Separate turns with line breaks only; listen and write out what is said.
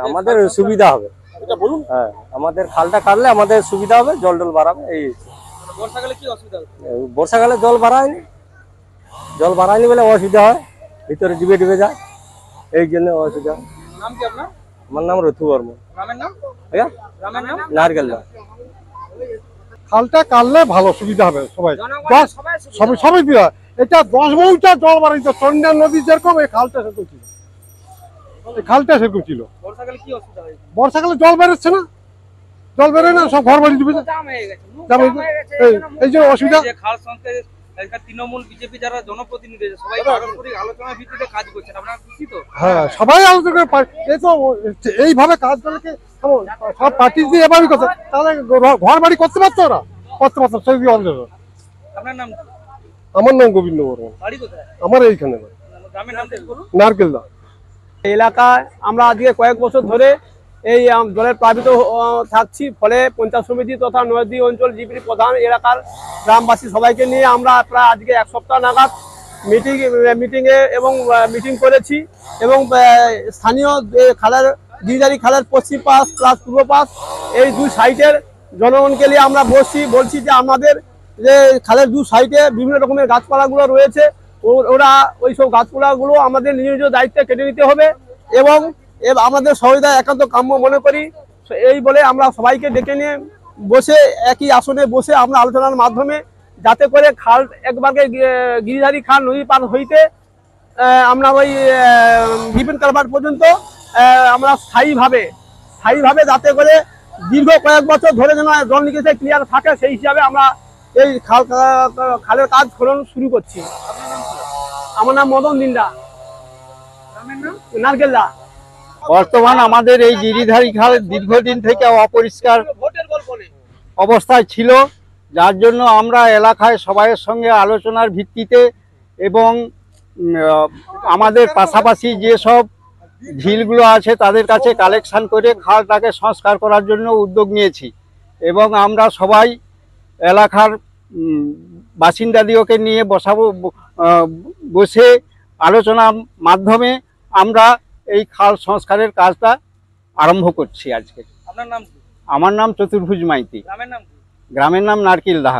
আমাদের সুবিধা হবে, হ্যাঁ আমাদের খালটা কাটলে আমাদের সুবিধা হবে, জল টল বাড়াবে। এই
বর্ষাকালে কি অসুবিধা হচ্ছে?
বর্ষাকালে জল বাড়ায়নি বলে অসুবিধা হয়, ভিতরে ডুবে যায়, এই জন্য অসুবিধা।
নাম কি আপনার?
আমার নাম রথু বর্মন।
গ্রামের নাম? গ্রামের নাম
নারকেলদা।
খালটা কাটলে ভালো সুবিধা হবে সবাই, সবাই দিয়ে এটা 10 মৌজা জল বাড়িত, চন্ডা নদী যেরকম এই খালটা সেরকম ছিল,
বর্ষাকালে কি অসুবিধা হয়?
বর্ষাকালে জল বেরোচ্ছে না, জল বেরোয় না, সব ঘর বাড়ি ডুবে যায়, এই জন্য অসুবিধা।
খাল সংস্কারে তৃণমূল বিজেপি যারা জনপ্রতিনিধি সবাই পারস্পরিক আলোচনার ভিত্তিতে কাজ করছেন, আপনারা খুশি তো?
হ্যাঁ সবাই আলোচনা করে, এই তো এইভাবে কাজ করলে সব পার্টি দিয়ে এভাবে করছে, তাহলে ঘর বাড়ি করতে পারতো ওরা, সেই দিয়ে অঞ্চল।
আপনার নাম?
আমার নাম গোবিন্দ বর্মন।
বাড়ি কোথায়?
আমার এইখানে
গ্রামের নামটা বলুন।
নারকেলদা।
এলাকায় আমরা আজকে কয়েক বছর ধরে এই জলের প্লাবিত থাকছি, ফলে পঞ্চায়েত সমিতি তথা নদী অঞ্চল জিপির প্রধান এলাকার গ্রামবাসী সবাইকে নিয়ে আমরা প্রায় আজকে 1 সপ্তাহ নাগাদ মিটিং করেছি এবং স্থানীয় খালের দিদারি খালের পশ্চিম পাশ প্লাস পূর্ব পাশ এই 2 সাইডের জনগণকে নিয়ে আমরা বলছি যে আমাদের যে খালের 2 সাইডে বিভিন্ন রকমের গাছপালাগুলো রয়েছে, ওরা ওই সব গাছপালাগুলো আমাদের নিজ নিজ দায়িত্বে কেটে নিতে হবে এবং আমাদের সহযোগিতা একান্ত কাম্য মনে করি। এই বলে আমরা সবাইকে ডেকে নিয়ে বসে একই আসনে বসে আমরা আলোচনার মাধ্যমে যাতে করে খাল একবারে গিরিধারী খাল নদী পার হইতে আমরা ওই বিপিন কালভার্ট পর্যন্ত আমরা স্থায়ীভাবে যাতে করে দীর্ঘ কয়েক বছর ধরে যেন জল নিকাশে ক্লিয়ার থাকে, সেই হিসাবে আমরা এই খালের কাজ শুরু করছি। আমার নাম মদন দিন্ডা। নারকেলদা।
বর্তমান আমাদের এই গিরিধারী খাল দীর্ঘদিন থেকে অপরিষ্কার অবস্থায় ছিল, যার জন্য আমরা এলাকায় সবাইয়ের সঙ্গে আলোচনার ভিত্তিতে এবং আমাদের পাশাপাশি যেসব ঝিলগুলো আছে তাদের কাছে কালেকশন করে খালটাকে সংস্কার করার জন্য উদ্যোগ নিয়েছি এবং আমরা সবাই এলাকার বাসিন্দাদিওকে নিয়ে বসে আলোচনার মাধ্যমে আমরা এই খাল সংস্কারের কাজটা আরম্ভ করছি আজকে।
আপনার নাম?
আমার নাম চতুর্ভুজ মাইতি।
গ্রামের নাম?
গ্রামের নাম নারকেলদা।